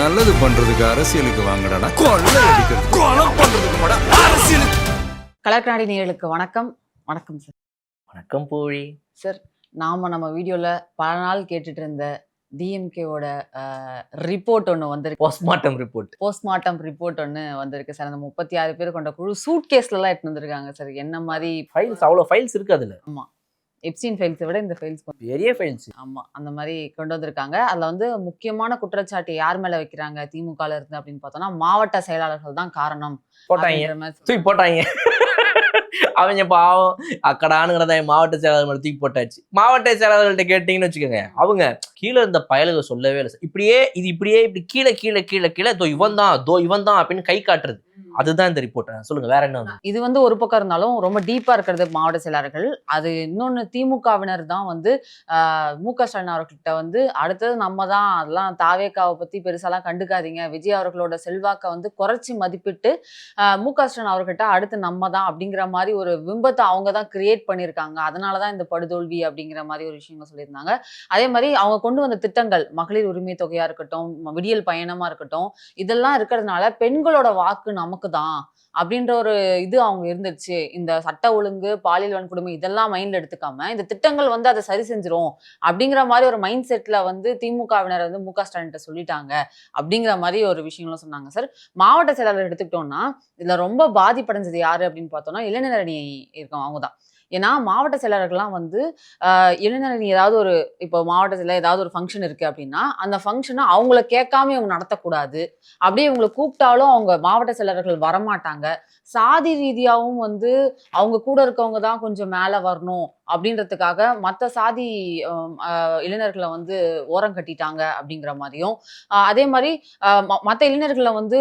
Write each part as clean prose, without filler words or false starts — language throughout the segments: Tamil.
நல்லது பண்றதுக்கு அரசியலுக்கு வாங்கடா, கொள்ளை அடிக்கிறது கொலை பண்றதுக்கு அரசியலுக்கு. கலர்கண்ணாடி நேயர்களுக்கு வணக்கம். வணக்கம் சார். வணக்கம் பூழி சார், நம்ம வீடியோல பல நாள் கேட்டுட்டு இருந்த டிஎம்கேவோட ரிப்போர்ட் ஒன்று வந்திருக்கு. போஸ்ட்மார்ட்டம் ரிப்போர்ட் ஒன்று வந்திருக்கு சார். அந்த 36 பேர் கொண்ட குழு சூட் கேஸ்லாம் எடுத்து வந்திருக்காங்க சார். என்ன மாதிரி ஃபைல்ஸ், அவ்வளோ ஃபைல்ஸ் இருக்கு அதுல. ஆமா, எப்ஸ்டீன் ஃபைல்ஸை விட இந்த ஃபைல்ஸ் பெரிய ஃபைல்ஸ். ஆமா, அந்த மாதிரி கொண்டு வந்திருக்காங்க. அதுல வந்து முக்கியமான குற்றச்சாட்டு யார் மேல வைக்கிறாங்க திமுகல இருந்து அப்படின்னு பார்த்தோம்னா, மாவட்ட செயலாளர்கள் தான் காரணம் போட்டாங்க. அவங்க பாவம் அக்கடானுங்கிறத மாவட்ட செயலாளர் தூக்கி போட்டாச்சு. மாவட்ட செயலாளர்கள்ட்ட கேட்டீங்கன்னு வச்சுக்கோங்க, அவங்க கீழே இருந்த பயலுக சொல்லவே இல்லை. இப்படி கீழே கீழே கீழே கீழே இவன் தான் அப்படின்னு கை காட்டுறது. அதுதான் இந்த ரிப்போர்ட். சொல்லுங்க, வேற என்ன? இது வந்து ஒரு பக்கம் இருந்தாலும் ரொம்ப டீப்பா இருக்கிறது மாவட்ட செயலாளர்கள். அது இன்னொன்னு திமுகவினர் தான் வந்து மு.க. ஸ்டாலின் அவர்கிட்ட வந்து அடுத்தது நம்ம தான், அதெல்லாம் தாவேக்காவை பத்தி பெருசாலாம் கண்டுக்காதீங்க, விஜய் அவர்களோட செல்வாக்கை வந்து குறைச்சி மதிப்பிட்டு மு.க. ஸ்டாலின் அவர்கிட்ட அடுத்து நம்ம தான் அப்படிங்கிற மாதிரி ஒரு பிம்பத்தை அவங்க தான் கிரியேட் பண்ணியிருக்காங்க. அதனாலதான் இந்த படுதோல்வி அப்படிங்கிற மாதிரி ஒரு விஷயங்கள் சொல்லியிருந்தாங்க. அதே மாதிரி அவங்க கொண்டு வந்த திட்டங்கள், மகளிர் உரிமை தொகையா இருக்கட்டும், விடியல் பயணமா இருக்கட்டும், இதெல்லாம் இருக்கிறதுனால பெண்களோட வாக்கு நமக்கு தான் அப்படின்ற ஒரு இது அவங்க இருந்துச்சு. இந்த சட்ட ஒழுங்கு, பாலியல் வன்கொடுமை இதெல்லாம் மைண்ட்ல எடுத்துக்காம இந்த திட்டங்கள் வந்து அதை சரி செஞ்சிரும் அப்படிங்கிற மாதிரி ஒரு மைண்ட் செட்ல வந்து திமுகவினர் வந்து மு.க. ஸ்டாலின் சொல்லிட்டாங்க அப்படிங்கிற மாதிரி ஒரு விஷயங்களும் சொன்னாங்க சார். மாவட்ட செயலாளர் எடுத்துக்கிட்டோம்னா இதுல ரொம்ப பாதிப்படைஞ்சது யாரு அப்படின்னு பார்த்தோம்னா இளைஞர் அணி இருக்கோம், அவங்கதான். ஏன்னா மாவட்ட செயலாளர்கள்லாம் வந்து இளைஞர் அணி ஏதாவது ஒரு, இப்போ மாவட்டத்தில் ஏதாவது ஒரு ஃபங்க்ஷன் இருக்கு அப்படின்னா அந்த ஃபங்க்ஷனை அவங்கள கேட்காம இவங்க நடத்தக்கூடாது. அப்படியே இவங்களை கூப்பிட்டாலும் அவங்க மாவட்ட செயலாளர்கள் வரமாட்டாங்க. சாதி ரீதியாகவும் வந்து அவங்க கூட இருக்கவங்க தான் கொஞ்சம் மேலே வரணும் அப்படின்றதுக்காக மற்ற சாதி இளைஞர்களை வந்து ஓரம் கட்டிட்டாங்க அப்படிங்கிற மாதிரியும், அதே மாதிரி மற்ற இளைஞர்களை வந்து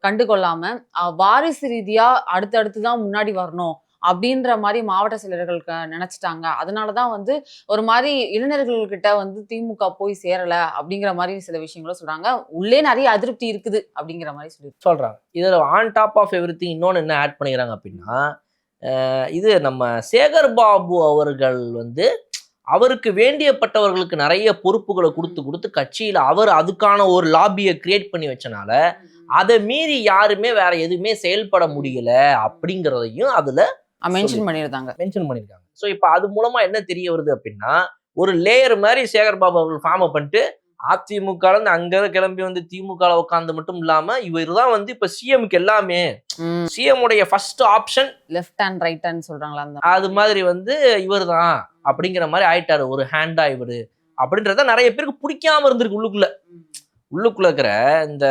கண்டுகொள்ளாம வாரிசு ரீதியா அடுத்தடுத்து தான் முன்னாடி வரணும் அப்படின்ற மாதிரி மாவட்ட செயலர்கள் நினைச்சிட்டாங்க. அதனாலதான் வந்து ஒரு மாதிரி இளைஞர்கள்கிட்ட வந்து திமுக போய் சேரல அப்படிங்கிற மாதிரி சில விஷயங்களும் சொல்றாங்க. உள்ளே நிறைய அதிருப்தி இருக்குது அப்படிங்கிற மாதிரி சொல்றாங்க. இதுல ஆன் டாப் ஆஃப் எவ்ரிதிங் இன்னொன்னு என்ன ஆட் பண்ணிக்கிறாங்க அப்படின்னா, இது நம்ம சேகர் பாபு அவர்கள் வந்து அவருக்கு வேண்டியப்பட்டவர்களுக்கு நிறைய பொறுப்புகளை கொடுத்து கட்சியில அவர் அதுக்கான ஒரு லாபியை கிரியேட் பண்ணி வச்சனால அதை மீறி யாருமே வேற எதுவுமே செயல்பட முடியல அப்படிங்கிறதையும் அதுல மென்ஷன் பண்ணியிருக்காங்க. ஸோ இப்போ அது மூலமா என்ன தெரிய வருது அப்படின்னா, ஒரு லேயர் மாதிரி சேகர் பாபு அவர்கள் ஃபார்ம் பண்ணிட்டு அதிமுக அங்க கிளம்பி வந்து திமுக உட்கார்ந்து மட்டும் இல்லாம இவர் தான் வந்து இப்ப சிஎம்க்கு எல்லாமே, சிஎம் உடைய first option left hand right hand சொல்றாங்களா, அது மாதிரி வந்து இவர் தான் அப்படிங்கிற மாதிரி ஆயிட்டாரு, ஒரு ஹேண்டா இவரு அப்படின்றத நிறைய பேருக்கு பிடிக்காம இருந்திருக்கு. உள்ளுக்குள்ள இருக்கிற இந்த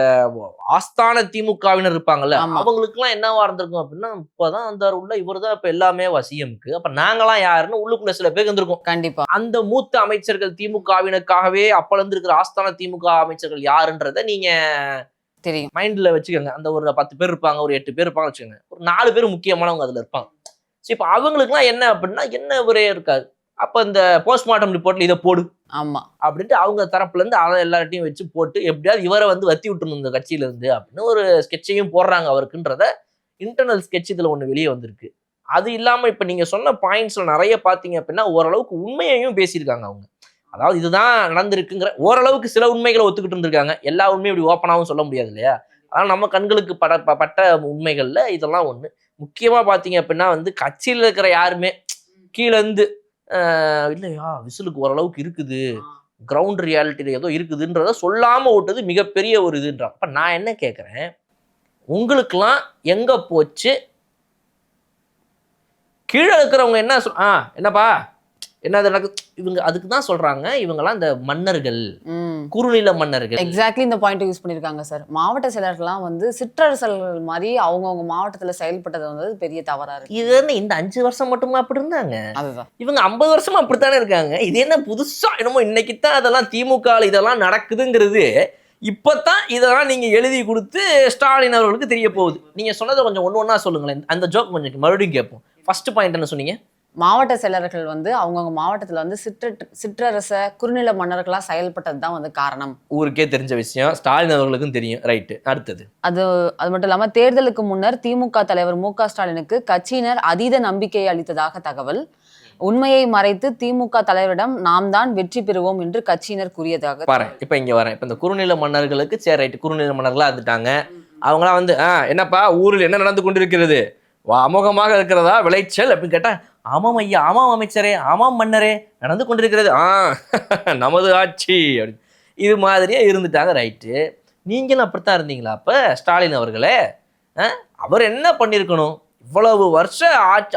ஆஸ்தான திமுகவினர் இருப்பாங்கல்ல, அவங்களுக்கு எல்லாம் என்னவா இருந்திருக்கும் அப்படின்னா, இப்பதான் வந்தாரு உள்ள, இவர் தான் இப்ப எல்லாமே சிஎம்க்கு, அப்ப நாங்களாம் யாருன்னு உள்ளுக்குள்ள சில பேர் இருந்திருக்கும். கண்டிப்பா அந்த மூத்த அமைச்சர்கள் திமுகவினருக்காகவே அப்பல இருந்து இருக்கிற ஆஸ்தான திமுக அமைச்சர்கள் யாருன்றத நீங்க தெரியும், மைண்ட்ல வச்சுக்கோங்க. அந்த ஒரு 10 பேர் இருப்பாங்க, ஒரு 8 பேர் இருப்பாங்க வச்சுக்கோங்க, ஒரு 4 பேர் முக்கியமானவங்க அதுல இருப்பாங்க. ஸோ இப்ப அவங்களுக்கு எல்லாம் என்ன அப்படின்னா, என்ன ஒரே இருக்காது. அப்ப இந்த போஸ்ட்மார்ட்டம் ரிப்போர்ட்ல இதை போடு ஆமா அப்படின்ட்டு அவங்க தரப்புல இருந்து அதை எல்லார்ட்டையும் வச்சு போட்டு எப்படியாவது இவரை வந்து வத்தி விட்டுணும் இந்த கட்சியில இருந்து அப்படின்னு ஒரு ஸ்கெட்சையும் போடுறாங்க அவருக்குன்றத. இன்டர்னல் ஸ்கெட்ச் இதுல ஒண்ணு வெளியே வந்திருக்கு. அது இல்லாம இப்ப நீங்க சொன்ன பாயிண்ட்ஸ்ல நிறைய பாத்தீங்க அப்படின்னா ஓரளவுக்கு உண்மையையும் பேசியிருக்காங்க அவங்க. அதாவது இதுதான் நடந்திருக்குங்கிற ஓரளவுக்கு சில உண்மைகளை ஒத்துக்கிட்டு இருந்திருக்காங்க. எல்லா உண்மையும் இப்படி ஓப்பனாகவும் சொல்ல முடியாது இல்லையா. அதனால நம்ம கண்களுக்கு பட்ட உண்மைகள்ல இதெல்லாம் ஒண்ணு. முக்கியமா பாத்தீங்க அப்படின்னா வந்து கட்சியில இருக்கிற யாருமே கீழே இருந்து இல்லையா விசிலுக்கு ஓரளவுக்கு இருக்குது, கிரவுண்ட் ரியாலிட்டியில ஏதோ இருக்குதுன்றத சொல்லாம ஓட்டது மிகப்பெரிய ஒரு இதுன்றான். அப்ப நான் என்ன கேட்கிறேன், உங்களுக்கெல்லாம் எங்க போச்சு? கீழே இருக்கிறவங்க என்ன என்னப்பா என்னது எனக்கு இவங்க அதுக்கு தான் சொல்றாங்க, இவங்கெல்லாம் இந்த மன்னர்கள், குறுநில மன்னர்கள். எக்ஸாக்ட்லி இந்த பாயிண்ட் யூஸ் பண்ணிருக்காங்க சார். மாவட்ட செயலர்கள்லாம் வந்து சிற்றரசர்கள் மாதிரி அவங்கவுங்க மாவட்டத்துல செயல்பட்டது வந்து பெரிய தவறா இருக்கு. இது என்ன இந்த 5 வருஷம் மட்டுமா அப்படி இருந்தாங்க? அதுதான் இவங்க 50 வருஷமா அப்படித்தானே இருக்காங்க. இது என்ன புதுசா என்னமோ இன்னைக்குத்தான் அதெல்லாம் திமுக இதெல்லாம் நடக்குதுங்கிறது இப்பதான் இதெல்லாம் நீங்க எழுதி கொடுத்து ஸ்டாலின் அவர்களுக்கு தெரிய போகுது. நீங்க சொன்னதை கொஞ்சம் ஒண்ணா சொல்லுங்களேன். அந்த ஜோக் கொஞ்சம் மறுபடியும் கேட்போம். ஃபர்ஸ்ட் பாயிண்ட் என்ன சொன்னீங்க? மாவட்ட செயலர்கள் வந்து அவங்கவுங்க மாவட்டத்துல வந்து சிற்றரச குறுநில மன்னர்களா செயல்பட்டது தான் வந்து காரணம். ஊருக்கே தெரிஞ்ச விஷயம், ஸ்டாலின் அவர்களுக்கும் தெரியும். ரைட்டு, அடுத்தது அது மட்டும் இல்லாம தேர்தலுக்கு முன்னர் திமுக தலைவர் மு.க. ஸ்டாலினுக்கு கட்சியினர் அதீத நம்பிக்கை அளித்ததாக தகவல். உண்மையை மறைத்து திமுக தலைவரிடம் நாம் தான் வெற்றி பெறுவோம் என்று கட்சியினர் கூறியதாக பாரு இப்ப இங்க வரேன். இப்ப இந்த குறுநில மன்னர்களுக்கு சரி ரைட், குறுநில மன்னர்களா இருந்துட்டாங்க. அவங்களாம் வந்து என்னப்பா ஊரில் என்ன நடந்து கொண்டிருக்கிறது, அமோகமாக இருக்கிறதா விளைச்சல் அப்படின்னு கேட்டா, ஆமாம் ஐயா, ஆமாம் அமைச்சரே, ஆமாம் மன்னரே, நடந்து கொண்டிருக்கிறது நமது ஆட்சி அப்படின்னு இது மாதிரியே இருந்துட்டாங்க. ரைட்டு, நீங்களும் அப்படித்தான் இருந்தீங்களா அப்ப ஸ்டாலின் அவர்களே? அவர் என்ன பண்ணியிருக்கணும்? இவ்வளவு வருஷ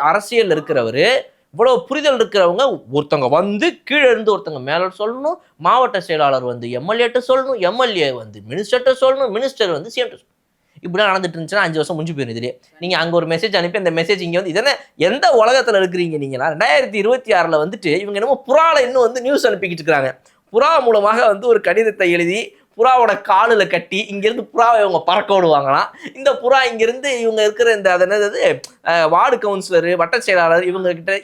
அரசியல் இருக்கிறவரு, இவ்வளவு புரிதல் இருக்கிறவங்க, ஒருத்தவங்க வந்து கீழே இருந்து ஒருத்தவங்க மேல சொல்லணும், மாவட்ட செயலாளர் வந்து எம்எல்ஏட்ட சொல்லணும், எம்எல்ஏ வந்து மினிஸ்டர்கிட்ட சொல்லணும், மினிஸ்டர் வந்து சிஎம் இப்படிலாம் நடந்துட்டு இருந்துச்சுன்னா 5 வருஷம் முடிஞ்சு போயிடும். இதுலேயே நீங்க அங்க ஒரு மெசேஜ் அனுப்பி அந்த மெசேஜ் இங்க வந்து இதென்ன எந்த உலகத்துல இருக்கிறீங்க நீங்களா? 2026 வந்துட்டு இவங்க என்னமோ புறால இன்னும் வந்து நியூஸ் அனுப்பிக்கிட்டு இருக்கிறாங்க. புறா மூலமாக வந்து ஒரு கடிதத்தை எழுதி புறாவோட காலில் கட்டி இங்கிருந்து புறாவை இவங்க பறக்க விடுவாங்களாம். இந்த புறா இங்கிருந்து இவங்க இருக்கிற இந்த என்னது வார்டு கவுன்சிலர், வட்ட செயலாளர்,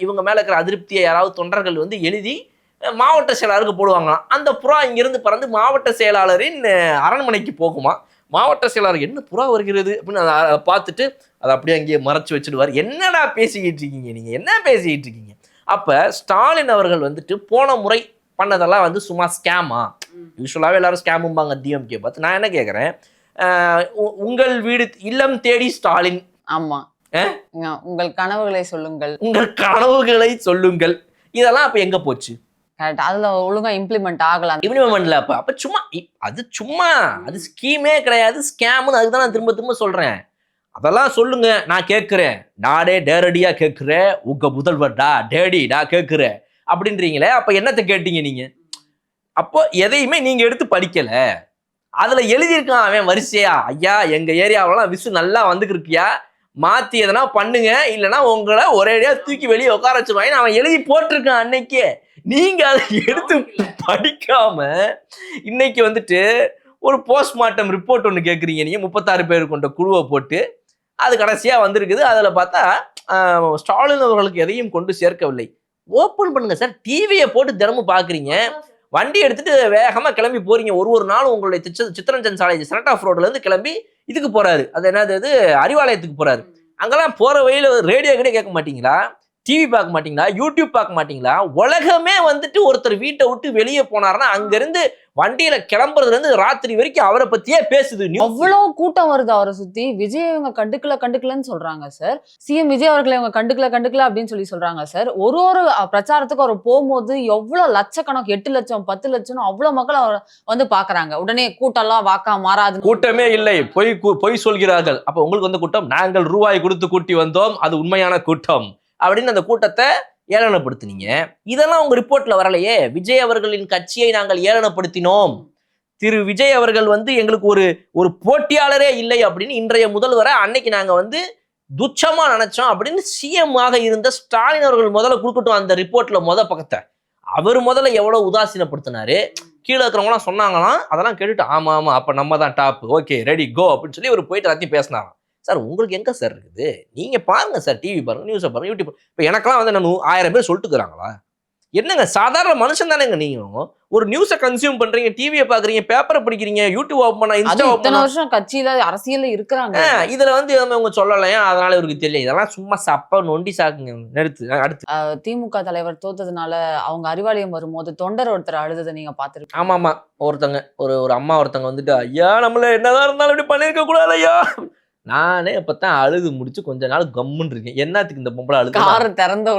இவங்க மேல இருக்கிற அதிருப்தியை யாராவது தொண்டர்கள் வந்து எழுதி மாவட்ட செயலாளருக்கு போடுவாங்களாம். அந்த புறா இங்கிருந்து பறந்து மாவட்ட செயலாளரின் அரண்மனைக்கு போகுமா. மாவட்ட செயலாளர் என்ன புறா வருகிறது அப்படின்னு அதை பார்த்துட்டு அதை அப்படியே அங்கேயே மறைச்சு வச்சுடுவார். என்னடா பேசிக்கிட்டு இருக்கீங்க நீங்க, என்ன பேசிக்கிட்டு இருக்கீங்க? அப்ப ஸ்டாலின் அவர்கள் வந்துட்டு போன முறை பண்ணதெல்லாம் வந்து சும்மா ஸ்கேமா? யூஸ்வலாகவே எல்லாரும் ஸ்கேமும்பாங்க டிஎம்கே பார்த்து. நான் என்ன கேட்குறேன், உங்கள் வீடு இல்லம் தேடி ஸ்டாலின், ஆமா உங்கள் கனவுகளை சொல்லுங்கள், உங்கள் கனவுகளை சொல்லுங்கள், இதெல்லாம் அப்ப எங்க போச்சு? கரெக்ட், அதுல ஒழுங்கா இம்ப்ளிமெண்ட் ஆகலாம். இம்ப்ளிமெண்ட்ல அப்ப சும்மா அது ஸ்கீமே கிடையாது, ஸ்கேம்னு. அதுக்கு தான் நான் திரும்ப திரும்ப சொல்றேன். அதெல்லாம் சொல்லுங்க, நான் கேட்கிறேன், நாடே டேரடியா கேட்கிறேன், உங்க முதல்வர்டா டேடி நான் கேட்கிறேன் அப்படின்றீங்களே. அப்ப என்னத்தை கேட்டீங்க நீங்க? அப்போ எதையுமே நீங்க எடுத்து படிக்கல. அதுல எழுதியிருக்கான் அவன் வரிசையா, ஐயா எங்க ஏரியாவெல்லாம் விசு நல்லா வந்துக்கிருக்கியா, மாத்தி எதனா பண்ணுங்க, இல்லைன்னா உங்களை ஒரேடியா தூக்கி வெளியே உட்கார வச்சிருவாங்க அவன் எழுதி போட்டிருக்கான் அன்னைக்கே. நீங்க அதை எடுத்து படிக்காம இன்னைக்கு வந்துட்டு ஒரு போஸ்ட்மார்ட்டம் ரிப்போர்ட் ஒன்று கேட்குறீங்க. நீங்க 36 பேர் கொண்ட குழுவை போட்டு அது கடைசியா வந்திருக்குது. அதுல பார்த்தா ஸ்டாலின் அவர்களுக்கு எதையும் கொண்டு சேர்க்கவில்லை. ஓப்பன் பண்ணுங்க சார், டிவியை போட்டு தினமும் பாக்குறீங்க, வண்டி எடுத்துட்டு வேகமா கிளம்பி போறீங்க. ஒரு நாளும் உங்களுடைய சித்தரஞ்சன் சாலை செனட் ஆஃப் ரோட்ல இருந்து கிளம்பி இதுக்கு போறாரு, அது என்னது அறிவாலயத்துக்கு போறாரு. அங்கெல்லாம் போற வழியில ரேடியோ கூட கேட்க மாட்டீங்களா? டிவி பார்க்க மாட்டீங்களா? யூடியூப் பார்க்க மாட்டீங்களா? உலகமே வந்துட்டு ஒருத்தர் வீட்டை விட்டு வெளியே போனாருன்னா அங்கிருந்து வண்டியில கிளம்புறதுல இருந்து ராத்திரி வரைக்கும் அவரை பத்தியே பேசுது. அவ்வளவு கூட்டம் வருது அவரை சுத்தி. விஜய் இவங்க கண்டுக்கலன்னு சொல்றாங்க சார். சிஎம் விஜய் அவர்களை இவங்க கண்டுக்கல அப்படின்னு சொல்றாங்க சார். ஒரு பிரச்சாரத்துக்கு அவர் போகும்போது எவ்வளவு லட்சக்கணக்கு, 8 லட்சம் 10 லட்சம் அவ்வளவு மக்கள் அவர் வந்து பாக்குறாங்க. உடனே கூட்டம் எல்லாம் வாக்கா மாறாது. கூட்டமே இல்லை, பொய் சொல்கிறார்கள். அப்ப உங்களுக்கு வந்து கூட்டம், நாங்கள் ரூபாய் கொடுத்து கூட்டி வந்தோம், அது உண்மையான கூட்டம் அப்படின்னு அந்த கூட்டத்தை ஏளனப்படுத்தினீங்க. இதெல்லாம் உங்க ரிப்போர்ட்ல வரலையே. விஜய் அவர்களின் கட்சியை நாங்கள் ஏளனப்படுத்தினோம், திரு விஜய் அவர்கள் வந்து எங்களுக்கு ஒரு போட்டியாளரே இல்லை அப்படின்னு இன்றைய முதல்வரை அன்னைக்கு நாங்க வந்து துச்சமா நினைச்சோம் அப்படின்னு சிஎம் ஆக இருந்த ஸ்டாலின் அவர்கள் முதல்ல கொடுக்கட்டும் அந்த ரிப்போர்ட்ல பக்கத்தை. அவர் முதல்ல எவ்வளவு உதாசீனப்படுத்தினாரு. கீழே இருக்கிறவங்களாம் சொன்னாங்களாம், அதெல்லாம் கேட்டுட்டு ஆமா அப்ப நம்ம தான் டாப், ஓகே ரெடி கோ அப்படின்னு சொல்லி அவர் போயிட்டு எல்லாத்தையும் பேசினாராம். சார் உங்களுக்கு எங்க சார் இருக்குது? நீங்க பாருங்க சார், டிவி பாருங்க, நியூஸை பாருங்க, யூடியூப். இப்போ எனக்கெல்லாம் வந்து 1000 பேர் சொல்லிட்டுக்கிறாங்களா? என்னங்க சாதாரண மனுஷன் தானேங்க நீங்க. ஒரு நியூஸை கன்சியூம் பண்றீங்க, டிவியை பாக்குறீங்க, பேப்பரை படிக்கிறீங்க, யூடியூப் ஓப்பன் பண்ணா, இன்ஸ்டா ஓப்பன் பண்ணா. வருஷம் கட்சியில அரசியல்ல இருக்கிறாங்க. இதுல வந்து இவங்க சொல்லலையா, அதனால இவருக்கு தெரியல. இதெல்லாம் சும்மா சப்ப நொண்டி சாக்குங்க. அடுத்து திமுக தலைவர் தோத்ததுனால அவங்க அறிவாலயம் வரும்போது தொண்டர் ஒருத்தர் அழுததை நீங்க பாத்துருக்கீங்க. ஆமா ஒருத்தங்க ஒரு அம்மா ஒருத்தங்க வந்துட்டு, ஐயா நம்மள என்னதான் இருந்தாலும் இப்படி பண்ணிருக்க கூடாது ஐயா. நானே இப்பதான் அழுது முடிச்சு கொஞ்ச நாள் கம்முன்னு இருக்கேன். என்னத்துக்கு இந்த பொம்பளை அழுது? கார் திறந்த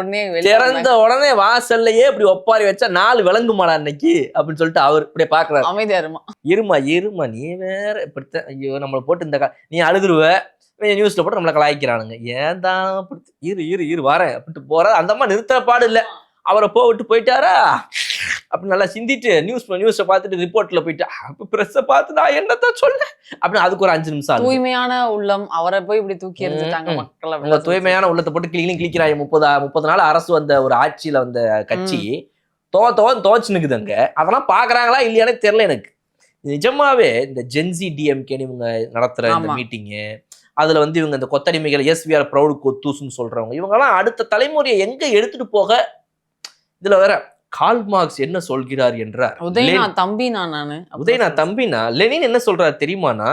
உடனே வாசல்லையே இப்படி ஒப்பாரி வச்சா 4 விளங்குமாடா அன்னைக்கு அப்படின்னு சொல்லிட்டு அவர் இப்படியே பாக்குறாரு. அமைதியா இருமா நீ வேற இப்படித்தான். ஐயோ நம்மளை போட்டு இந்த நீ அழுதுருவ, நியூஸ்ல போட்டு நம்மளை கலாய்க்கிறானுங்க. ஏன் தான் இரு வரேன் அப்படின்ட்டு போற அந்த அம்மா நிறுத்த பாடு இல்லை. அவரை போயிட்டாரா அப்படின்னு நல்லா சிந்திட்டு நியூஸை பார்த்துட்டு ரிப்போர்ட்ல போயிட்டு பிரஸ்ஸை பார்த்து நான் என்னத்தான் சொல்ல அப்படின்னு அதுக்கு ஒரு 5 நிமிஷம். தூய்மையான உள்ளம் அவரை போய் இப்படி தூக்கி எறிஞ்சிட்டாங்க மக்கள். உங்க தூய்மையான உள்ளத்தை போட்டு கிளிக்கிறாங்க. 30 நாள் அரசு வந்த ஒரு ஆட்சியில வந்த கட்சி துவச்சு நிக்குதுங்க. அதெல்லாம் பாக்குறாங்களா இல்லையானே தெரியல எனக்கு. நிஜமாவே இந்த ஜென்சி டிஎம்கே இவங்க நடத்துற இந்த மீட்டிங்கு, அதுல வந்து இவங்க இந்த கொத்தடிமைகள் SVR ப்ரௌட் கொத்தூஸ்ன்னு சொல்றவங்க, இவங்கெல்லாம் அடுத்த தலைமுறையை எங்க எடுத்துட்டு போக. இதுல வேற கார்ல் மார்க்ஸ் என்ன சொல்கிறார் என்றார். உதயநாத் தம்பினா லெனின் என்ன சொல்றாரு தெரியுமானா,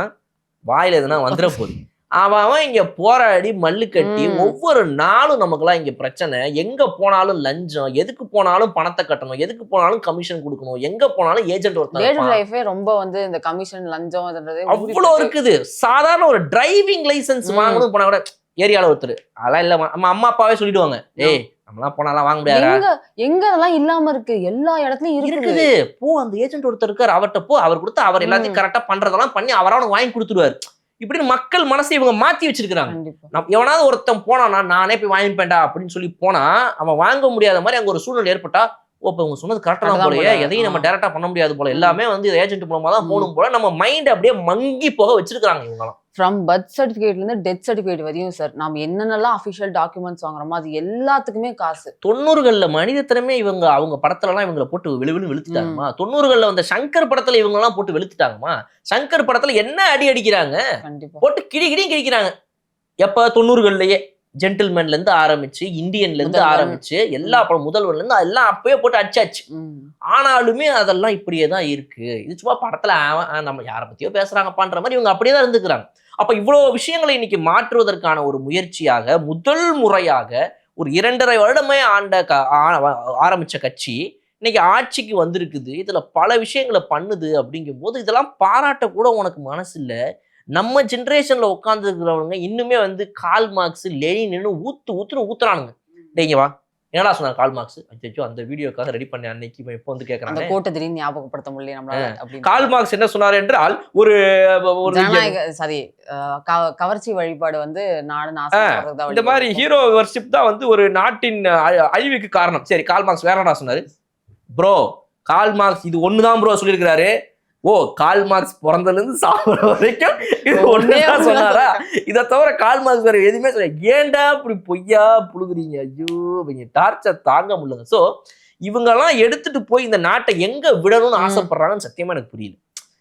வாயில எதுனா வந்துட போகுது. அவன் இங்க போராடி மல்லு கட்டி ஒவ்வொரு நாளும் நமக்குலாம் இங்க பிரச்சனை. எங்க போனாலும் லஞ்சம், எதுக்கு போனாலும் பணத்தை கட்டணும், எதுக்கு போனாலும் கமிஷன் கொடுக்கணும், எங்க போனாலும் ஏஜென்ட் லைஃபே ரொம்ப வந்து இந்த கமிஷன் லஞ்சம் அவ்வளவு இருக்குது. சாதாரண ஒரு டிரைவிங் லைசன்ஸ் வாங்கணும் போனா கூட ஏரியால ஒருத்தர் அதெல்லாம் இல்ல நம்ம அம்மா அப்பாவே சொல்லிடுவாங்க, ஏய் நம்மளாம் போனாலாம் வாங்க முடியாது. எங்க அதெல்லாம் இல்லாம இருக்கு, எல்லா இடத்துலயும் இருக்குது. போ அந்த ஏஜென்ட் ஒருத்தர் இருக்காரு, அவர்கிட்ட போ, அவர் கொடுத்து அவர் எல்லாத்தையும் கரெக்டா பண்றதெல்லாம் பண்ணி அவரான வாங்கி கொடுத்துருவாரு. இப்படின்னு மக்கள் மனசை இவங்க மாத்தி வச்சிருக்காங்க. எவனாவது ஒருத்தன் போனானா நானே போய் வாங்கிப்பேன்டா அப்படின்னு சொல்லி போனா அவன் வாங்க முடியாத மாதிரி அங்க ஒரு சூழ்நிலை ஏற்பட்டா, ஓ இப்ப உங்க சொன்னது கரெக்டா தான் போலயே, எதையும் நம்ம டைரக்டா பண்ண முடியாது போல, எல்லாமே வந்து ஏஜென்ட் மூலமா தான் போகணும் போல நம்ம மைண்ட் அப்படியே மங்கி போக வச்சிருக்காங்க இவங்கலாம். ஃப்ரம் பர்த் சர்டிஃபிகேட்ல இருந்து டெத் சர்டிஃபிகேட் வரையும் சார் நம்ம என்னென்னலாம் அஃபிஷியல் டாக்குமெண்ட்ஸ் வாங்குறோமோ அது எல்லாத்துக்குமே காசு. 90கள்ல மனிதத்தனமே இவங்க அவங்க படத்துல எல்லாம் இவங்களை போட்டு விழுவிழு வெளுத்துட்டாங்கம்மா. 90கள்ல வந்த சங்கர் படத்துல இவங்க எல்லாம் போட்டு வெளுத்துட்டாங்கம்மா. சங்கர் படத்துல என்ன அடி அடிக்கிறாங்க, போட்டு கிடி கிடி கிடிக்கிறாங்க. எப்ப 90கள்லயே ஜென்டில்மேன்ல இருந்து ஆரம்பிச்சு இந்தியன்ல இருந்து ஆரம்பிச்சு எல்லா படம் முதல்வன்ல இருந்து எல்லாம் அப்பயே போட்டு அடிச்சாச்சு. ஆனாலுமே அதெல்லாம் இப்படியே தான் இருக்கு. இது சும்மா படத்துல நம்ம யாரை பத்தியோ பேசுறாங்கப்பான்ற மாதிரி இவங்க அப்படியே தான் இருந்துக்கிறாங்க. அப்ப இவ்வளவு விஷயங்களை இன்னைக்கு மாற்றுவதற்கான ஒரு முயற்சியாக முதல் முறையாக ஒரு 2.5 வருடமே ஆரம்பிச்ச கட்சி இன்னைக்கு ஆட்சிக்கு வந்திருக்குது. இதுல பல விஷயங்களை பண்ணுது. அப்படிங்கும் போது இதெல்லாம் பாராட்ட கூட உனக்கு மனசு இல்ல. நம்ம ஜென்ரேஷன்ல உட்கார்ந்து இருக்கிறவங்க இன்னுமே வந்து கால் மார்க்ஸ் லெனின்னு ஊத்துறானுங்க. டேங்க வா என்னடா சொன்னார் கால் மார்க்ஸ், அச்சோ அந்த வீடியோக்காக ரெடி பண்ண அன்னைக்கு இப்போ வந்து கேட்கறாங்க, கோட்டை திடீர்னு ஞாபகப்படுத்த முடியல நம்மளால. கால் மார்க்ஸ் என்ன சொன்னார் என்றால் ஒரு சாரி கவர்ச்சி வழிபாடு வந்து நாடு இந்த மாதிரி ஹீரோ வர்ஷிப் தான் வந்து ஒரு நாட்டின் அழிவுக்கு காரணம். சரி கால் மார்க்ஸ் வேற என்ன சொன்னாரு ப்ரோ, கால் மார்க்ஸ் இது ஒண்ணுதான் ப்ரோ சொல்லியிருக்கிறாரு. ஓ கால் மார்க்ஸ் பிறந்ததுல இருந்து சாப்பிட வரைக்கும் இது ஒன்னேதான் சொன்னாரா? இதை தவிர கால் மார்க்ஸ் வேற எதுவுமே சொல்ல. ஏன்டா இப்படி பொய்யா புழுகுறீங்க? ஐயோ இவங்க டார்ச்சர் தாங்க முடியல. சோ இவங்கெல்லாம் எடுத்துட்டு போய் இந்த நாட்டை எங்க விடணும்னு ஆசைப்படுறாங்கன்னு சத்தியமா எனக்கு புரியல.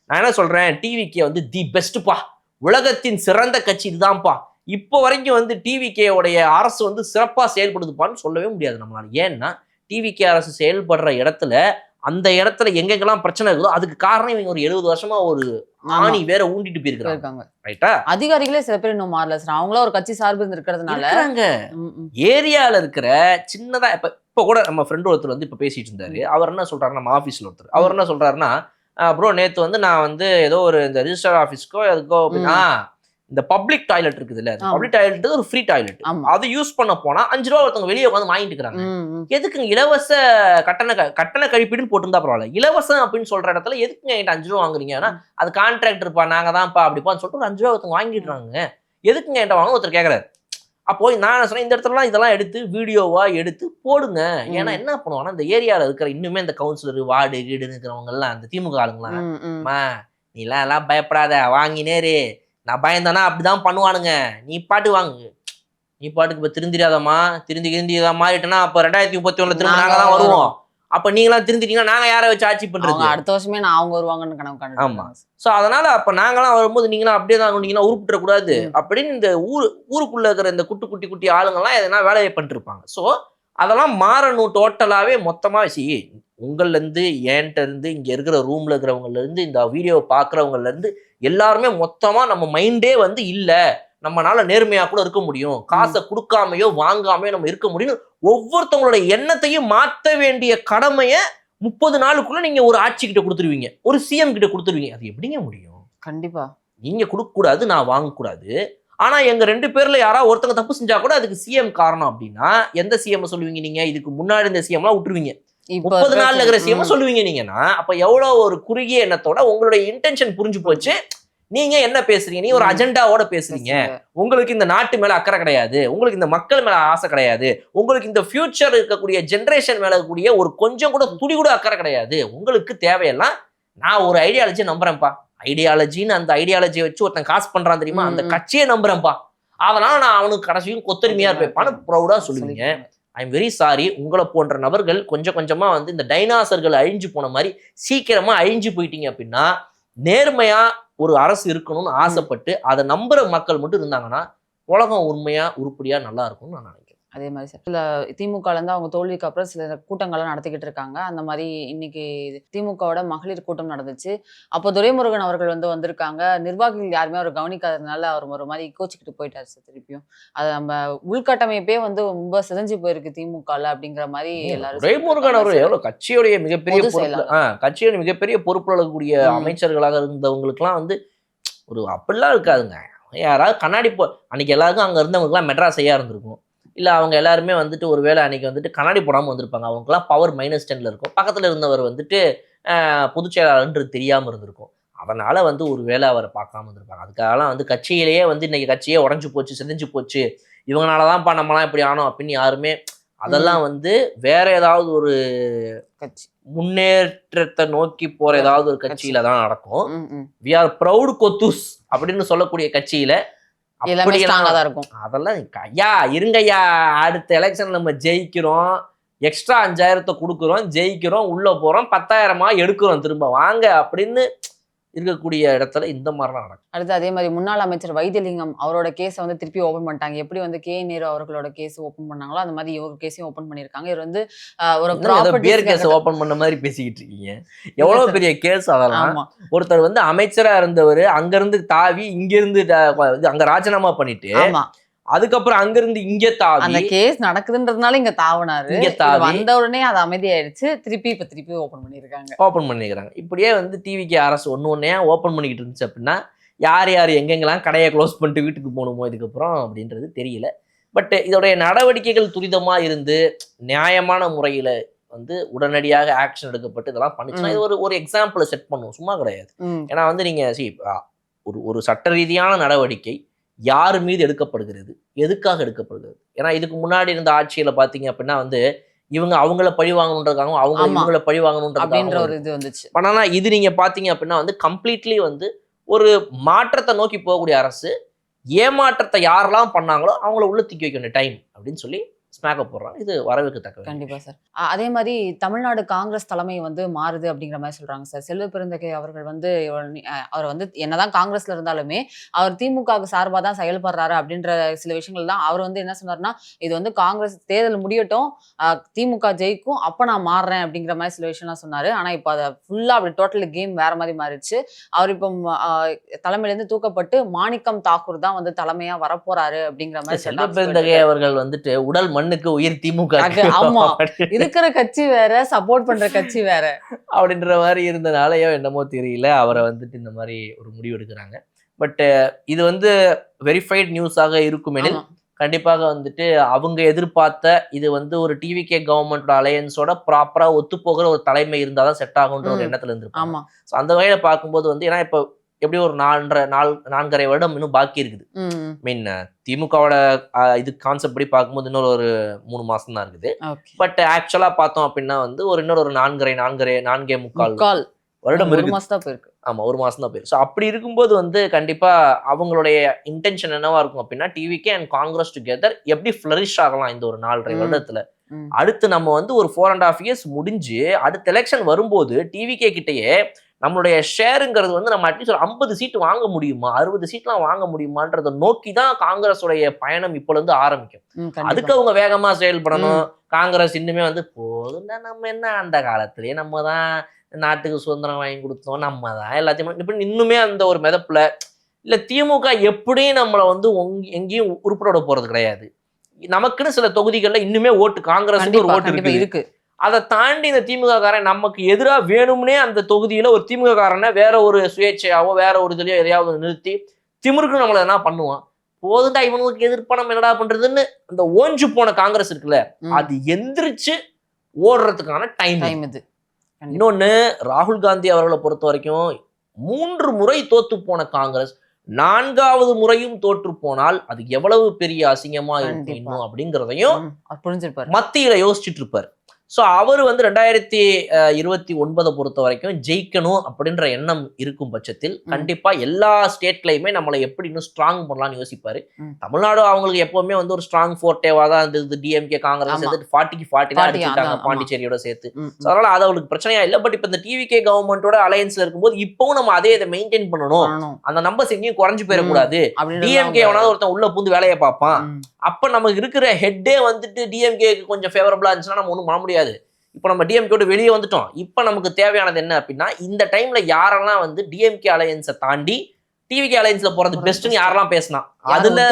நான் என்ன சொல்றேன், டிவிகே வந்து தி பெஸ்ட்பா, உலகத்தின் சிறந்த கட்சி இதுதான்ப்பா. இப்போ வரைக்கும் வந்து டிவிகே உடைய அரசு வந்து சிறப்பா செயல்படுதுப்பான்னு சொல்லவே முடியாது நம்மளால. ஏன்னா டிவிகே அரசு செயல்படுற இடத்துல அந்த இடத்துல எங்கெங்கெல்லாம் பிரச்சனை இருக்குதோ அதுக்கு காரணம் இவங்க ஒரு 70 வருஷமா ஒரு ஆணி வேற ஊண்டிட்டு போயிருக்காங்க. ரைட்டா? அதிகாரிகளே சில பேர் இன்னும் மாறல சார். அவங்களும் ஒரு கட்சி சார்பு இருக்கிறதுனால ஏரியால இருக்கிற சின்னதா இப்ப கூட நம்ம ஃப்ரெண்ட் ஒருத்தர் வந்து இப்ப பேசிட்டு இருந்தாரு. அவர் என்ன சொல்றாரு, நம்ம ஆபீஸ்ல ஒருத்தர், அவர் என்ன சொல்றாருன்னா, ப்ரோ நேத்து வந்து நான் வந்து ஏதோ ஒரு இந்த ரிஜிஸ்டர் ஆபீஸ்க்கோ எதுக்கோ அப்படின்னா இந்த பப்ளிக் டாய்லெட் இருக்குது இல்ல, பப்ளிக் டாய்லெட் ஒரு ஃப்ரீ டாய்லெட், அது யூஸ் பண்ண போனா 5 ரூபா ஒருத்தவங்க வெளியே உட்காந்து வாங்கிட்டு இருக்காங்க. எதுக்குங்க இலவச கட்டண கழிப்பீடுன்னு போட்டுருந்தா பரவாயில்ல, இலவசம் அப்படின்னு சொல்ற இடத்துல எதுக்குங்க என்கிட்ட 5 ரூபா வாங்குறீங்க? ஏன்னா அது கான்ட்ராக்ட் இருப்பா, நாங்க தான்ப்பா அப்படிப்பான்னு சொல்லிட்டு ஒரு 5 ரூபா ஒருத்தவங்க வாங்கிடுறாங்க. எதுக்குங்க என்கிட்ட வாங்க ஒருத்தர் கேட்கறாரு. அப்போ நான் என்ன சொன்னேன், இந்த இடத்துலலாம் இதெல்லாம் எடுத்து வீடியோவா எடுத்து போடுங்க. ஏன்னா என்ன பண்ணுவாங்கன்னா இந்த ஏரியால இருக்கிற இன்னுமே இந்த கவுன்சிலர் வார்டு வீடுன்னு இருக்கிறவங்க எல்லாம் அந்த திமுக ஆளுங்களா, நீ எல்லாம் பயப்படாத வாங்கினேரு, நான் பயந்தானா அப்படிதான் பண்ணுவானுங்க, நீ பாட்டு வாங்கு, நீ பாட்டுக்கு இப்ப திருந்திராதம்மா, திருந்திதா மாறிட்டேன்னா அப்ப 2031 திரும்ப நாங்க தான் வருவோம். அப்ப நீங்களாம் திருந்திட்டீங்கன்னா நாங்க யாரை வச்சு ஆட்சி பண்றது? அடுத்த வருஷமே அவங்க வருவாங்கன்னு கணக்கு. ஆமா. சோ அதனால அப்ப நாங்களாம் வரும்போது நீங்களாம் அப்படியே தான் நீங்களாம் உருப்பிட கூடாது அப்படின்னு இந்த ஊருக்குள்ள இருக்கிற இந்த குட்டி ஆளுங்கெல்லாம் எதனா வேலையை பண்ணிட்டு இருப்பாங்க. சோ அதெல்லாம் மாறணும் டோட்டலாவே மொத்தமா. உங்கள்ல இருந்து என்கிட்ட இருந்து இங்க இருக்கிற ரூம்ல இருக்கிறவங்கல இருந்து இந்த வீடியோ பாக்குறவங்கல இருந்து எல்லாருமே மொத்தமா நம்ம மைண்டே வந்து இல்ல, நம்மளால நேர்மையா கூட இருக்க முடியும், காசை கொடுக்காமையோ வாங்காமையோ நம்ம இருக்க முடியும், ஒவ்வொருத்தவங்களோட எண்ணத்தையும் மாற்ற வேண்டிய கடமைய 30 நாளுக்குள்ள நீங்க ஒரு ஆட்சி கிட்ட கொடுத்துருவீங்க, ஒரு சிஎம் கிட்ட கொடுத்துருவீங்க. அது எப்படிங்க முடியும்? கண்டிப்பா நீங்க கொடுக்க கூடாது, நான் வாங்க கூடாது. ஆனா எங்க 2 பேர்ல யாராவது ஒருத்தங்க தப்பு செஞ்சா கூட அதுக்கு சிஎம் காரணம் அப்படின்னா எந்த சிஎம் சொல்லுவீங்க நீங்க? இதுக்கு முன்னாடி இந்த சிஎம் எல்லாம் விட்டுருவீங்க, 30 நாள்ல இருக்கிற சிஎம் சொல்லுவீங்க நீங்கன்னா அப்ப எவ்வளவு ஒரு குறுகிய எண்ணத்தோட உங்களுடைய இன்டென்ஷன் புரிஞ்சு போச்சு. நீங்க என்ன பேசுறீங்க, நீ ஒரு அஜெண்டாவோட பேசுறீங்க, உங்களுக்கு இந்த நாட்டு மேல அக்கறை கிடையாது, உங்களுக்கு இந்த மக்கள் மேல ஆசை கிடையாது, உங்களுக்கு இந்த ஃபியூச்சர் இருக்கக்கூடிய ஜென்ரேஷன் மேல இருக்கக்கூடிய ஒரு கொஞ்சம் கூட துளி கூட அக்கறை கிடையாது. உங்களுக்கு தேவையெல்லாம் நான் ஒரு ஐடியாலஜி நம்புறேன்ப்பா, ஐடியாலஜின்னு அந்த ஐடியாலஜியை வச்சு ஒருத்தன் காசு பண்றான் தெரியுமா, அந்த கட்சியை நம்புறேன்ப்பா, அதனால நான் அவனுக்கு கடைசியும் கொத்தரிமையா இருப்பேன் ப்ரௌடா சொல்லுவீங்க. ஐ எம் வெரி சாரி, உங்களை போன்ற நபர்கள் கொஞ்சம் கொஞ்சமா வந்து இந்த டைனாசர்கள் அழிஞ்சு போன மாதிரி சீக்கிரமா அழிஞ்சு போயிட்டீங்க. அப்படின்னா நேர்மையா ஒரு அரசு இருக்கணும்னு ஆசைப்பட்டு அதை நம்புற மக்கள் மட்டும் இருந்தாங்கன்னா உலகம் உண்மையா உருப்படியா நல்லா இருக்கும்னு நான் நினைக்கிறேன். அதே மாதிரி சார் சில திமுகல இருந்து அவங்க தோல்விக்கு அப்புறம் சில கூட்டங்கள்லாம் நடத்திக்கிட்டு இருக்காங்க. அந்த மாதிரி இன்னைக்கு திமுகவோட மகளிர் கூட்டம் நடந்துச்சு. அப்போ துரைமுருகன் அவர்கள் வந்திருக்காங்க. நிர்வாகிகள் யாருமே அவர் கவனிக்காததுனால அவர் ஒரு மாதிரி கோச்சிக்கிட்டு போயிட்டாரு சார் திருப்பியும். அது நம்ம உள்கட்டமைப்பே ரொம்ப சிதைஞ்சு போயிருக்கு திமுகல அப்படிங்கிற மாதிரி எல்லாரும் துரைமுருகன் அவர் எவ்வளவு கட்சியுடைய மிகப்பெரிய பொறுப்புல இருக்கக்கூடிய அமைச்சர்களாக இருந்தவங்களுக்குலாம் ஒரு அப்படிலாம் இருக்காதுங்க. யாராவது கண்ணாடி அன்னைக்கு எல்லாருக்கும் அங்க இருந்தவங்களுக்குலாம் மெட்ராஸ் ஐயா இருந்திருக்கும். இல்ல அவங்க எல்லாருமே ஒரு வேளை அன்னைக்கு கண்ணாடி போடாம வந்திருப்பாங்க. அவங்களுக்குலாம் பவர் -10 இருக்கும். பக்கத்துல இருந்தவர் பொதுச் செயலாளர்ன்றது தெரியாம இருந்திருக்கும். அதனால ஒரு வேளை அவரை பார்க்காம இருந்திருப்பாங்க. அதுக்காகலாம் கட்சியிலேயே இன்னைக்கு கட்சியே உடஞ்சு போச்சு, சிதைஞ்சு போச்சு, இவங்கனாலதான்ப்பா நம்மலாம் இப்படி ஆனோம் அப்படின்னு யாருமே அதெல்லாம் வேற ஏதாவது ஒரு கட்சி முன்னேற்றத்தை நோக்கி போற ஏதாவது ஒரு கட்சியில தான் நடக்கும். வி ஆர் ப்ரௌட் கொத்தூஸ் அப்படின்னு சொல்லக்கூடிய கட்சியில இருக்கும். அதெல்லாம் ஐயா இருங்கய்யா, அடுத்த எலெக்ஷன் நம்ம ஜெயிக்கிறோம், எக்ஸ்ட்ரா 5000 கொடுக்குறோம், ஜெயிக்கிறோம், உள்ள போறோம், 10,000 எடுக்கிறோம், திரும்ப வாங்க அப்படின்னு இருக்கக்கூடிய இடத்துல இந்த மாதிரிலாம் நடக்கும். அடுத்து அதே மாதிரி முன்னாள் அமைச்சர் வைத்தியலிங்கம் அவரோட கேஸை திருப்பி ஓபன் பண்ணிட்டாங்க. எப்படி கே நேரு அவர்களோட கேஸ் ஓபன் பண்ணாங்களோ அந்த மாதிரி இவங்க கேஸையும் ஓபன் பண்ணிருக்காங்க. இவர் ஒரு பேர் கேஸ் ஓபன் பண்ண மாதிரி பேசிக்கிட்டு இருக்கீங்க. எவ்வளவு பெரிய கேஸ் அதெல்லாம். ஒருத்தர் அமைச்சரா இருந்தவர் அங்க இருந்து தாவி இங்க இருந்து அங்க ராஜினாமா பண்ணிட்டு அதுக்கப்புறம் அங்க இருந்து இங்க தாவி அந்த கேஸ் நடக்குதுன்றதுனால இங்க தாவனாரு. இங்க வந்த உடனே அது அமைதியாயிடுச்சு. திருப்பி ஓபன் பண்ணிருக்காங்க. இப்படியே டிவிக்கு அரசு ஒன்னொன்னையா ஓபன் பண்ணிக்கிட்டு இருந்துச்சு அப்படின்னா யார் எங்கெங்கெல்லாம் கடையை க்ளோஸ் பண்ணிட்டு வீட்டுக்கு போகணுமோ இதுக்கப்புறம் அப்படின்றது தெரியல. பட் இதோடைய நடவடிக்கைகள் துரிதமா இருந்து நியாயமான முறையில உடனடியாக ஆக்ஷன் எடுக்கப்பட்டு இதெல்லாம் பண்ணிச்சுன்னா இது ஒரு எக்ஸாம்பிள் செட் பண்ணுவோம், சும்மா கிடையாது. ஏன்னா நீங்க ஒரு சட்ட ரீதியான நடவடிக்கை யார் மீது எடுக்கப்படுகிறது, எதுக்காக எடுக்கப்படுகிறது. ஏன்னா இதுக்கு முன்னாடி இருந்த ஆட்சியில பாத்தீங்க அப்படின்னா இவங்க அவங்கள பழி வாங்கணுன்றதுக்காகவும் அவங்க இவங்கள பழி வாங்கணுன்ற ஒரு இது வந்துச்சு. ஆனா இது நீங்க பாத்தீங்க அப்படின்னா கம்ப்ளீட்லி ஒரு மாற்றத்தை நோக்கி போகக்கூடிய அரசு ஏமாற்றத்தை யாரெல்லாம் பண்ணாங்களோ அவங்கள உள்ள தூக்கி வைக்க வேண்டிய டைம் அப்படின்னு சொல்லி ஸ்மாக்கப் போடுறாங்க. இது வரவேற்க தக்கது. கண்டிப்பா சார். அதே மாதிரி தமிழ்நாடு காங்கிரஸ் தலைமை மாறுது அப்படிங்கிற மாதிரி சொல்றாங்க சார். செல்வ பெருந்தகை அவர்கள் அவர் என்னதான் காங்கிரஸ்ல இருந்தாலுமே அவர் திமுகவுக்கு சார்பா தான் செயல்படுறாரு அப்படின்ற சில விஷயங்கள் தான் அவர் என்ன சொன்னார்னா, இது காங்கிரஸ் தேர்தல் முடியட்டும், திமுக ஜெயிக்கும், அப்ப நான் மாறுறேன் அப்படிங்கிற மாதிரி சில விஷயம்லாம் சொன்னாரு. ஆனா இப்ப அதை ஃபுல்லா அப்படி டோட்டல் கேம் வேற மாதிரி மாறிடுச்சு. அவர் இப்போ தலைமையில இருந்து தூக்கப்பட்டு மாணிக்கம் தாக்கூர் தான் தலைமையா வரப்போறாரு அப்படிங்கிற மாதிரி செல்வ பெருந்தகை அவர்கள் உடல் மண்ணுக்கு உயிர் திமுக இருக்கிற கட்சி வேற, சப்போர்ட் பண்ற கட்சி வேற அப்படின்ற மாதிரி இருந்தனாலயோ என்னமோ தெரியல அவரை இந்த மாதிரி ஒரு முடிவு எடுக்கிறாங்க. பட் இது வெரிஃபைட் நியூஸாக இருக்குமெனில் கண்டிப்பாக அவங்க எதிர்பார்த்த இது ஒரு டிவிகே கவர்மெண்டோட அலையன்ஸோட ப்ராப்பரா ஒத்து போகிற ஒரு தலைமை இருந்தாதான் செட் ஆகுன்ற ஒரு எண்ணத்துல இருந்திருப்பாங்க. அந்த வகையில பார்க்கும்போது ஏன்னா இப்ப எப்படி ஒரு 4.5 வருடம் இன்னும் பாக்கி இருக்குது. மீன் திமுகவோட இது கான்செப்ட் படி பார்க்கும்போது இன்னொரு ஒரு 3 மாசம் தான் இருக்குது. பட் ஆக்சுவலா பார்த்தோம் அப்படின்னா இன்னொரு ஒரு 4.5 வருடம் இருக்கு. ஆமா, 1 மாசம் தான் போயிருக்கு. ஸோ அப்படி இருக்கும்போது கண்டிப்பா அவங்களுடைய இன்டென்ஷன் என்னவா இருக்கும் அப்படின்னா டிவிகே அண்ட் காங்கிரஸ் டுகெதர் எப்படி ஃபிளரிஷ் ஆகலாம் இந்த ஒரு 4.5 வருடத்துல. அடுத்து நம்ம ஒரு 4.5 இயர்ஸ் முடிஞ்சு அடுத்த எலெக்ஷன் வரும்போது டிவிகே கிட்டேயே நம்மளுடைய ஷேருங்கிறது நம்ம அட்லீஸ்ட் ஒரு 50 சீட் வாங்க முடியுமா, 60 சீட்லாம் வாங்க முடியுமான்றத நோக்கி தான் காங்கிரஸோடைய பயணம் இப்போல இருந்து ஆரம்பிக்கும். அதுக்கு அவங்க வேகமா செயல்படணும். காங்கிரஸ் இன்னுமே போதும்னா நம்ம என்ன அந்த காலத்திலேயே நம்ம தான் நாட்டுக்கு சுதந்திரம் வாங்கி கொடுத்தோம், நம்ம தான் எல்லாத்தையும் இப்படி இன்னுமே அந்த ஒரு மிதப்புல இல்ல. திமுக எப்படியும் நம்மளை எங்கேயும் உருப்பட போறது கிடையாது. நமக்குன்னு சில தொகுதிகள்ல இன்னுமே ஓட்டு காங்கிரஸுக்கு ஒரு ஓட்டு இருக்கு. அதை தாண்டி இந்த திமுக காரன் நமக்கு எதிராக வேணும்னே அந்த தொகுதியில ஒரு திமுக காரனை வேற ஒரு சுயேட்சையாவோ வேற ஒரு இதுலயோ எதையாவது நிறுத்தி திமுருக்கு நம்மள என்ன பண்ணுவான். போதுண்டா இவனுக்கு எதிர்ப்பணம் என்னடா பண்றதுன்னு அந்த ஓஞ்சு போன காங்கிரஸ் இருக்குல்ல, அது எந்திரிச்சு ஓடுறதுக்கான டைம் இது. இன்னொன்னு, ராகுல் காந்தி அவர்களை பொறுத்த வரைக்கும் 3 முறை தோத்து போன காங்கிரஸ் 4வது முறையும் தோற்று போனால் அது எவ்வளவு பெரிய அசிங்கமா இருக்கும் இன்னும் அப்படிங்கிறதையும் புரிஞ்சிருப்பாரு. மத்தியில யோசிச்சுட்டு இருப்பாரு. ஸோ அவர் வந்து 2029 பொறுத்த வரைக்கும் ஜெயிக்கணும் அப்படின்ற எண்ணம் இருக்கும் பட்சத்தில் கண்டிப்பா எல்லா ஸ்டேட்லயுமே நம்மளை எப்படி இன்னும் ஸ்ட்ராங் பண்ணலாம்னு யோசிப்பாரு. தமிழ்நாடு அவங்களுக்கு எப்பவுமே வந்து ஒரு ஸ்ட்ராங் ஃபோர்டேவா தான் இருந்தது. டிஎம்கே காங்கிரஸ் சேர்த்து 40க்கு 40 தான் அடிச்சுட்டாங்க பாண்டிச்சேரியோட சேர்த்து. ஸோ அதனால அது அவங்களுக்கு பிரச்சனையா இல்லை. பட் இப்போ இந்த டிவிகே கவர்மெண்டோட அலையன்ஸ்ல இருக்கும்போது இப்பவும் நம்ம அதே இதை மெயின்டைன் பண்ணணும். அந்த நம்பர்ஸ் எங்கேயும் குறைஞ்சு போயிடக்கூடாது. டிஎம்கே வேணாலும் ஒருத்தன் உள்ள பூந்து வேலையை பார்ப்பான். அப்ப நமக்கு இருக்கிற ஹெட்டே வந்துட்டு டிஎம்கேக்கு கொஞ்சம் ஃபேவரபிளா இருந்துச்சுன்னா நம்ம ஒன்றும் பண்ண முடியாது. இப்போ நம்ம டிஎம்கேயோட வெளியே வந்துட்டோம். இப்போ நமக்கு தேவையானது என்ன அப்படின்னா இந்த டைம்ல யாரெல்லாம் வந்து டிஎம்கே அலையன்ஸை தாண்டி டிவிகே அலையன்ஸ்ல போறது பெஸ்ட்னு யாரெல்லாம் பேசினா அதுல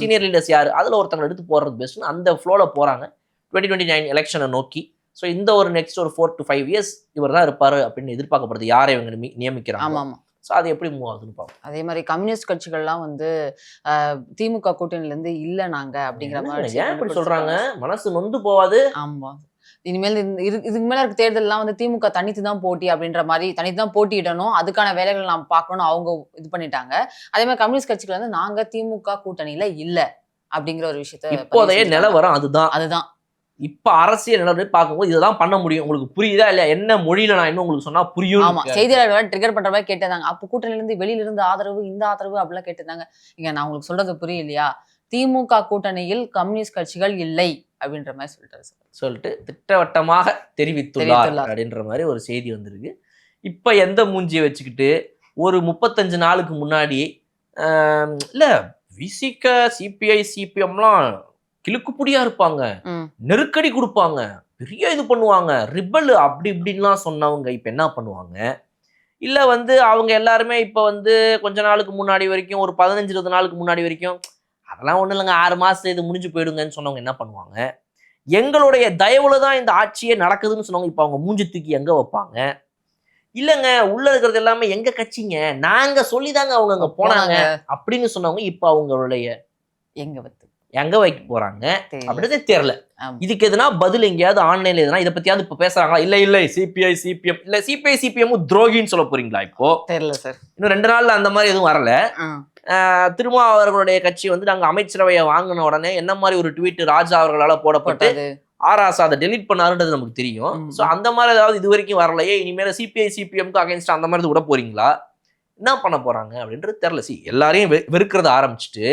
சீனியர் லீடர்ஸ் யாரு அதுல ஒருத்தவங்க எடுத்து போறது பெஸ்ட்னு அந்த ஃப்ளோல போறாங்க 2029 எலெக்ஷனை நோக்கி. ஸோ இந்த ஒரு நெக்ஸ்ட் ஒரு 4 to 5 years இவர் தான் இருப்பாரு அப்படின்னு எதிர்பார்க்கப்படுது யாரை இவங்க நியமிக்கிறாங்க. ஸோ அது எப்படி மூவ் ஆகுதுன்னு பார்ப்போம். அதே மாதிரி கம்யூனிஸ்ட் கட்சிகள்லாம் வந்து திமுக கூட்டணியில இருந்து இல்ல நாங்க அப்படிங்கிற மாதிரி ஏன் இப்படி சொல்றாங்க? மனசு நொந்து போவாது. ஆமா, இனிமேல் இதுக்கு மேல இருக்க தேர்தல்லாம் வந்து திமுக தனித்து தான் போட்டி அப்படின்ற மாதிரி தனித்து தான் போட்டியிடணும், அதுக்கான வேலைகள் நாம் பார்க்கணும் அவங்க இது பண்ணிட்டாங்க. அதே மாதிரி கம்யூனிஸ்ட் கட்சிகள் வந்து நாங்க திமுக கூட்டணியில இல்ல அப்படிங்கிற ஒரு விஷயத்த இப்போதைய நிலவரம் அதுதான். இப்ப அரசியல் நிலவரை பார்க்கும்போது இதுதான் பண்ண முடியும். உங்களுக்கு புரியுதா இல்லையா? என்ன மொழியில நான் இன்னும் உங்களுக்கு சொன்னா புரியும். ஆமா, செய்தியாளர்கள் ட்ரிகர் பண்ற மாதிரி கேட்டிருந்தாங்க. அப்ப கூட்டணியில இருந்து வெளியில இருந்து ஆதரவு இந்த ஆதரவு அப்படிலாம் கேட்டிருந்தாங்க. இங்க நான் உங்களுக்கு சொல்றது புரியலையா? திமுக கூட்டணியில் கம்யூனிஸ்ட் கட்சிகள் இல்லை அப்படின்ற மாதிரி சொல்லிட்டு திட்டவட்டமாக தெரிவித்துள்ளார் அப்படின்ற மாதிரி ஒரு செய்தி வந்திருக்கு. இப்ப எந்த மூஞ்சியை வச்சுக்கிட்டு ஒரு 35 நாளுக்கு முன்னாடி இல்ல விசிக சிபிஐ சிபிஎம்லாம் கிழுக்குப்புடியா இருப்பாங்க, நெருக்கடி கொடுப்பாங்க, பெரிய இது பண்ணுவாங்க, ரிபல் அப்படி இப்படின்லாம் சொன்னவங்க இப்ப என்ன பண்ணுவாங்க? இல்ல வந்து அவங்க எல்லாருமே இப்ப வந்து கொஞ்ச நாளுக்கு முன்னாடி வரைக்கும் ஒரு 15-20 நாளுக்கு முன்னாடி வரைக்கும் அதெல்லாம் ஒண்ணு இல்லைங்க 6 மாசம் இது முடிஞ்சு போயிடுங்கன்னு சொன்னவங்க என்ன பண்ணுவாங்க? எங்களுடைய தயவுல தான் இந்த ஆட்சியே நடக்குதுன்னு சொன்னவங்க இப்ப அவங்க மூஞ்சி தூக்கி எங்க வைப்பாங்க? இல்லைங்க உள்ள இருக்கிறது எல்லாமே எங்க கட்சிங்க, நாங்க சொல்லிதாங்க அவங்க அங்க போனாங்க அப்படின்னு சொன்னவங்க இப்ப அவங்களுடைய எங்க வைக்க போறாங்க அப்படின்றதே தெரியல. இதுக்கு எதுனா பதில் எங்கேயாவது ஆன்லைன்ல எதுனா இதை பத்தியாவது இப்ப பேசுறாங்களா? இல்ல சிபிஐ சிபிஎம் இல்ல சிபிஐ சிபிஎம் துரோகின்னு சொல்ல போறீங்களா? இப்போ தெரியல சார். இன்னும் 2 நாள்ல அந்த மாதிரி எதுவும் வரல. திரும்ப அவர்களுடைய கட்சி வந்து நாங்க அமைச்சரவையை வாங்கின உடனே என்ன மாதிரி ஒரு ட்வீட் ராஜா அவர்களால போடப்பட்டு ஆராசா அதை டெலிட் பண்ணாருன்றது நமக்கு தெரியும். ஸோ அந்த மாதிரி ஏதாவது இது வரைக்கும் வரலையே. இனிமேல சிபிஐ சிபிஎம்க்கு அகைன்ஸ்ட் அந்த மாதிரி விட போறீங்களா? என்ன பண்ண போறாங்க அப்படின்றது தெரியல. எல்லாரையும் வெறுக்கிறத ஆரம்பிச்சுட்டு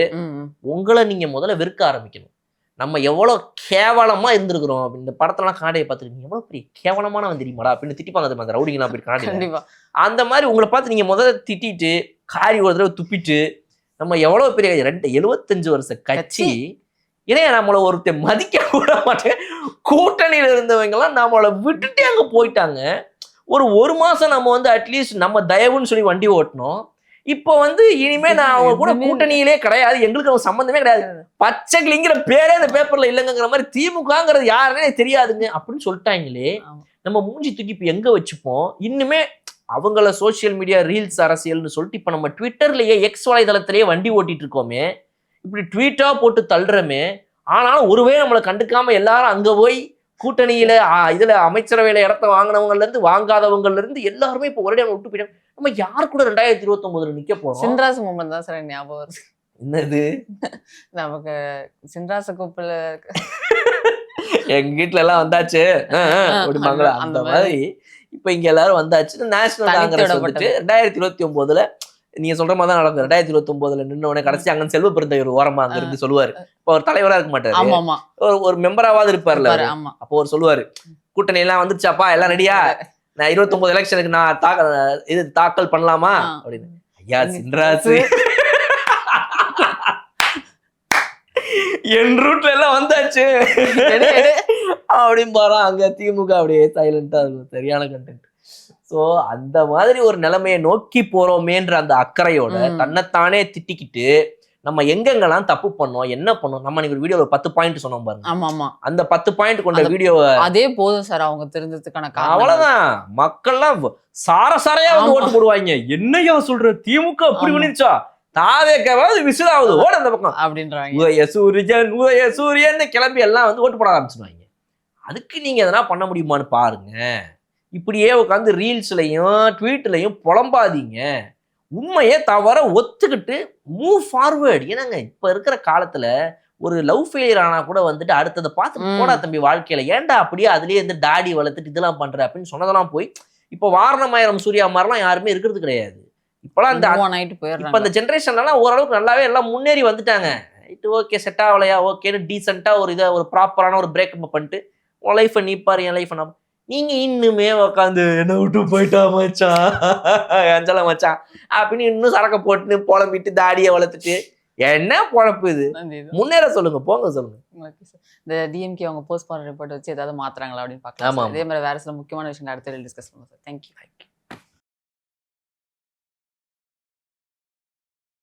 உங்களை நீங்க முதல்ல வெறுக்க ஆரம்பிக்கணும். நம்ம எவ்வளவு கேவலமா இருந்திருக்கிறோம். இந்த படத்தெல்லாம் காடையை பார்த்துட்டு நீங்க எவ்வளவு பெரிய கேவலமான தெரியுமாடா அப்படின்னு திட்டிப்பாங்க. அந்த ரவுடிங்கெல்லாம் அப்படி காடை அந்த மாதிரி உங்களை பார்த்து நீங்க முதல்ல திட்டிட்டு காரி ஒரு தடவை துப்பிட்டு நம்ம எவ்வளவு பெரிய 75 வருஷ கட்சி ஏன்னா நம்மளை ஒருத்தர் மதிக்க கூட மாட்டேன். கூட்டணியில இருந்தவங்க எல்லாம் நம்மளை விட்டுட்டு அங்க போயிட்டாங்க. ஒரு மாசம் நம்ம வந்து அட்லீஸ்ட் நம்ம தயவுன்னு சொல்லி வண்டி ஓட்டணும். இப்போ வந்து இனிமே நான் அவங்க கூட கூட்டணியிலே கிடையாது, எங்களுக்கு அவங்க சம்பந்தமே கிடையாது, பச்சை கிளிங்கிற பேரே அந்த பேப்பர்ல இல்லைங்கிற மாதிரி திமுகங்கிறது யாருன்னே தெரியாதுங்க அப்படின்னு சொல்லிட்டாங்களே. நம்ம மூஞ்சி தூக்கி இப்ப எங்க வச்சுப்போம்? இன்னுமே அவங்கள சோசியல் மீடியா ரீல்ஸ் அரசியல்னு சொல்லிட்டு இப்ப நம்ம ட்விட்டர்லயே எக்ஸ் வலைதளத்திலேயே வண்டி ஓட்டிட்டு இருக்கோமே, இப்படி ட்வீட்டா போட்டு தள்ளுறமே. ஆனாலும் ஒருவே நம்மளை கண்டுக்காம எல்லாரும் அங்க போய் கூட்டணியில இதுல அமைச்சரவையில இடத்த வாங்கினவங்கல இருந்து வாங்காதவங்கல இருந்து எல்லாருமே இப்ப ஒரே விட்டு போயிட்டாங்க. நம்ம யாரு கூட 2029 நிக்க போறோம்? சின்ராசு மூமெண்ட் தான் சார் ஞாபகம் வருது. என்னது? நமக்கு சின்ராசு கூப்பில எங்க வீட்டுல எல்லாம் வந்தாச்சு அப்படிமாங்களா அந்த மாதிரி இப்ப இங்க எல்லாரும் வந்தாச்சு. நேஷனல் காங்கிரஸ் வந்துட்டு 2029 நீங்க சொல்ற மாதிரி தான் நடக்கும். 2029 நின்ன உடனே கடைசி அங்க செல்வ பெருந்தகை ஒரு ஓரமா அங்க இருந்து சொல்லுவாரு. இப்ப ஒரு தலைவரா இருக்க மாட்டாரு, ஒரு மெம்பராவது இருப்பார்ல. அப்போ ஒரு சொல்லுவாரு, கூட்டணி எல்லாம் வந்துருச்சாப்பா, எல்லாம் ரெடியா, நான் 29 எலெக்ஷனுக்கு நான் தாக்கல் பண்ணலாமா அப்படின்னு. ஐயா சின்ராசு என் ரூட்ல எல்லாம் வந்தாச்சு அப்படின்னு பாரு. அங்க திமுக அப்படியே சைலண்டா இருக்கும். சரியான கண்டென்ட். ஸோ அந்த மாதிரி ஒரு நிலைமையை நோக்கி போறோமேன்ற அந்த அக்கறையோட தன்னைத்தானே திட்டிக்கிட்டு நம்ம எங்கெங்கெல்லாம் தப்பு பண்ணோம், என்ன பண்ணோம், நம்ம ஒரு வீடியோ 10 பாயிண்ட் சொன்னோம் பாருங்க. ஆமா, அந்த 10 பாயிண்ட் கொண்ட வீடியோ அதே போதும் சார் அவங்க தெரிஞ்சதுக்கான. அவ்வளவுதான். மக்கள்லாம் சாரையா வந்து ஓட்டு போடுவாங்க. என்னையா சொல்ற, திமுக அப்படி பண்ணிருச்சா, தாவேக்காவது விசிலாவது ஓட அந்த பக்கம் அப்படின்றாங்க. சூரியன் கிளம்பி எல்லாம் வந்து ஓட்டு போட ஆரம்பிச்சிருவாங்க. அதுக்கு நீங்க எதனா பண்ண முடியுமான்னு பாருங்க. இப்படியே உட்காந்து ரீல்ஸ்லையும் ட்வீட்லையும் புலம்பாதீங்க. உண்மையே தவற ஒத்துக்கிட்டு மூவ் ஃபார்வேர்டு. ஏன்னாங்க இப்ப இருக்கிற காலத்துல ஒரு லவ் ஃபெயிலியர் ஆனா கூட வந்துட்டு அடுத்ததை பார்த்துட்டு போடா தம்பி வாழ்க்கையில ஏன்டா அப்படியே அதுலயே இருந்து தாடி வளர்த்துட்டு இதெல்லாம் பண்ற அப்படின்னு சொன்னதெல்லாம் போய் இப்போ வாரணமாயிரம் சூர்யா மாதிரிலாம் யாருமே இருக்கிறது கிடையாது. இப்பெல்லாம் இந்த இப்ப இந்த ஜென்ரேஷன்லாம் ஓரளவுக்கு நல்லாவே எல்லாம் முன்னேறி வந்துட்டாங்க. ஓகே செட் ஆகலையா ஓகேன்னு டீசெண்டா ஒரு ப்ராப்பரான ஒரு பிரேக்கப் பண்ணிட்டு உன் லைஃப் நீ பாரு என் லைஃப் நான் நீங்க இன்னுமே உட்காந்து என்ன விட்டு போயிட்டா மச்சான் அஞ்சல மச்சான் அப்படின்னு இன்னும் சரக்க போட்டு புலம்பிட்டு தாடியை வளர்த்துட்டு என்ன பொழப்பு இது? முன்னேற சொல்லுங்க, போங்க சொல்லுங்க. இந்த டிஎம்கே அவங்க போஸ்ட் பண்ண ரிப்போர்ட் வச்சு ஏதாவது மாத்துறாங்களா அப்படின்னு பார்க்கலாம். அதே மாதிரி வேற சில முக்கியமான விஷயங்கள் அடுத்த டிஸ்கஸ் பண்ணுவோம் சார். தேங்க்யூ.